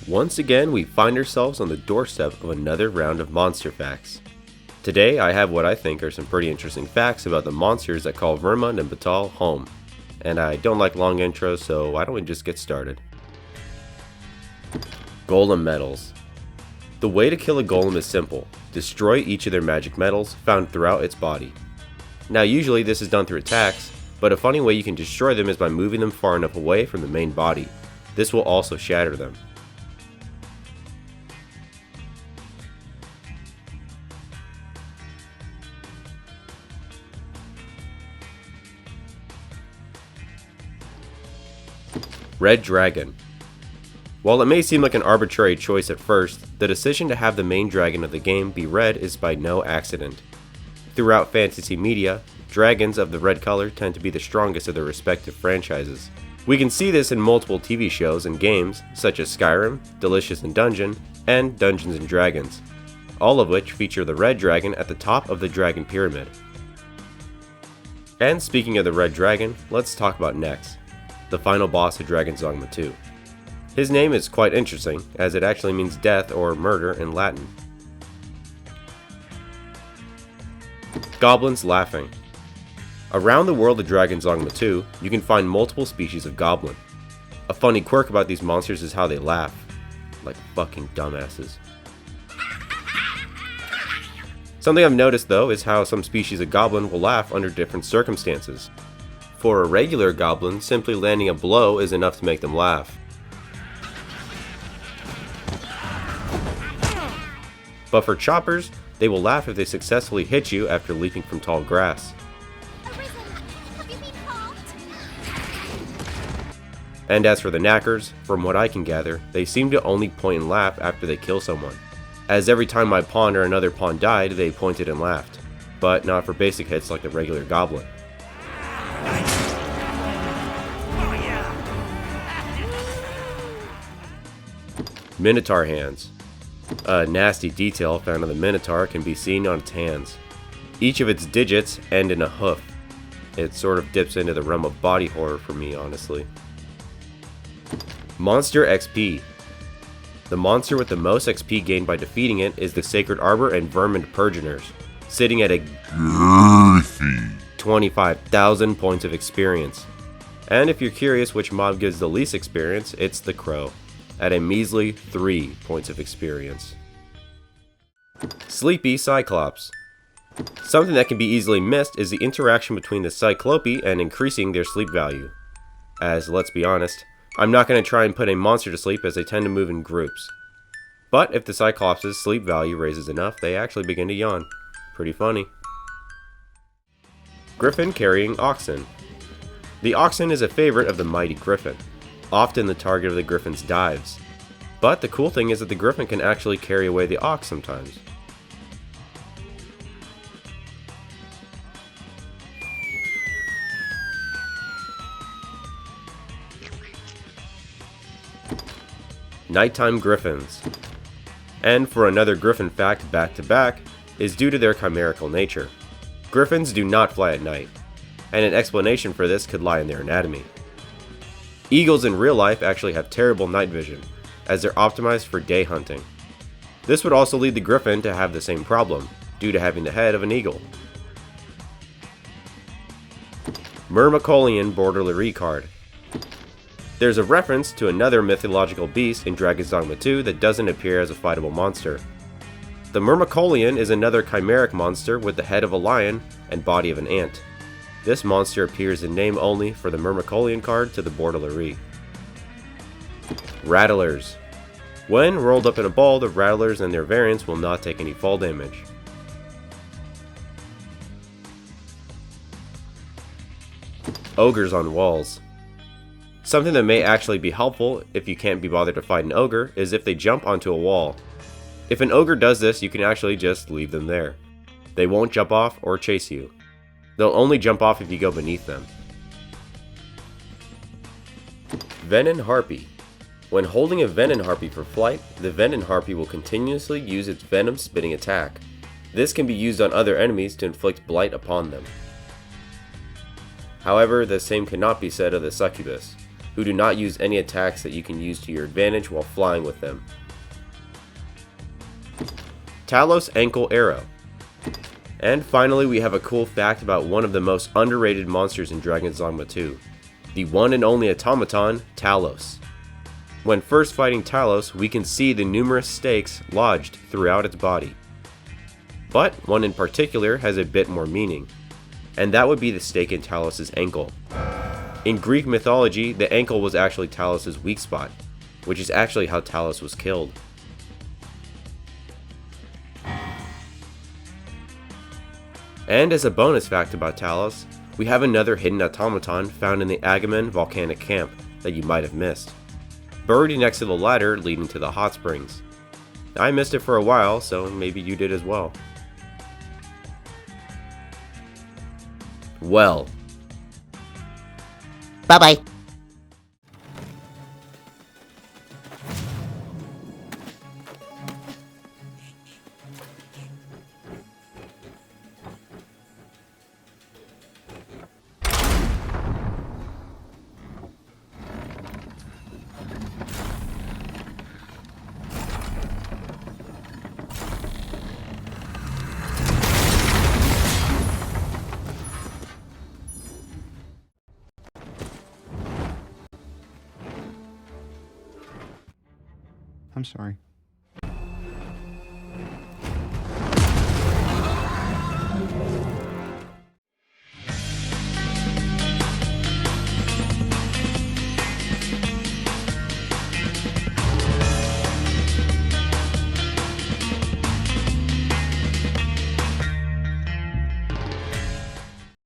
Once again, we find ourselves on the doorstep of another round of monster facts. Today, I have what I think are some pretty interesting facts about the monsters that call Vermont and Batal home. And I don't like long intros, so why don't we just get started? Golem metals. The way to kill a golem is simple. Destroy each of their magic metals found throughout its body. Now usually this is done through attacks, but a funny way you can destroy them is by moving them far enough away from the main body. This will also shatter them. Red Dragon. While it may seem like an arbitrary choice at first, the decision to have the main dragon of the game be red is by no accident. Throughout fantasy media, dragons of the red color tend to be the strongest of their respective franchises. We can see this in multiple TV shows and games such as Skyrim, Delicious in Dungeon, and Dungeons & Dragons, all of which feature the red dragon at the top of the dragon pyramid. And speaking of the red dragon, let's talk about Nex, the final boss of Dragon's Dogma 2. His name is quite interesting, as it actually means death or murder in Latin. Goblins laughing. Around the world of Dragon's Dogma 2, you can find multiple species of goblin. A funny quirk about these monsters is how they laugh. Like fucking dumbasses. Something I've noticed though is how some species of goblin will laugh under different circumstances. For a regular goblin, simply landing a blow is enough to make them laugh. But for choppers, they will laugh if they successfully hit you after leaping from tall grass. And as for the knackers, from what I can gather, they seem to only point and laugh after they kill someone. As every time my pawn or another pawn died, they pointed and laughed. But not for basic hits like the regular goblin. Minotaur hands. A nasty detail found on the Minotaur can be seen on its hands. Each of its digits end in a hoof. It sort of dips into the realm of body horror for me, honestly. Monster XP. The monster with the most XP gained by defeating it is the Sacred Arbor and Vermin Purginers, sitting at a girthy 25,000 points of experience. And if you're curious which mob gives the least experience, it's the Crow, at a measly 3 points of experience. Sleepy Cyclops. Something that can be easily missed is the interaction between the Cyclope and increasing their sleep value. As, let's be honest, I'm not going to try and put a monster to sleep as they tend to move in groups. But if the Cyclops' sleep value raises enough, they actually begin to yawn. Pretty funny. Griffin carrying oxen. The oxen is a favorite of the mighty Griffin, often the target of the Griffin's dives. But the cool thing is that the Griffin can actually carry away the ox sometimes. Nighttime Griffins. And for another Griffin fact back to back, is due to their chimerical nature. Griffins do not fly at night, and an explanation for this could lie in their anatomy. Eagles in real life actually have terrible night vision, as they're optimized for day hunting. This would also lead the Griffin to have the same problem, due to having the head of an eagle. Myrmecolian Borderlerie card. There's a reference to another mythological beast in Dragon's Dogma 2 that doesn't appear as a fightable monster. The Myrmecolian is another chimeric monster with the head of a lion and body of an ant. This monster appears in name only for the Myrmecolian card to the Borderlerie. Rattlers. When rolled up in a ball, the Rattlers and their variants will not take any fall damage. Ogres on walls. Something that may actually be helpful if you can't be bothered to fight an ogre is if they jump onto a wall. If an ogre does this, you can actually just leave them there. They won't jump off or chase you. They'll only jump off if you go beneath them. Venom Harpy. When holding a Venom Harpy for flight, the Venom Harpy will continuously use its venom spitting attack. This can be used on other enemies to inflict blight upon them. However, the same cannot be said of the Succubus. who do not use any attacks that you can use to your advantage while flying with them. Talos Ankle Arrow. And finally, we have a cool fact about one of the most underrated monsters in Dragon's Dogma 2, the one and only automaton, Talos. When first fighting Talos, we can see the numerous stakes lodged throughout its body. But one in particular has a bit more meaning, and that would be the stake in Talos' ankle. In Greek mythology, the ankle was actually Talos' weak spot, which is actually how Talos was killed. And as a bonus fact about Talos, we have another hidden automaton found in the Agamemnon volcanic camp that you might have missed, buried next to the ladder leading to the hot springs. I missed it for a while, so maybe you did as well. Well. Bye-bye. I'm sorry.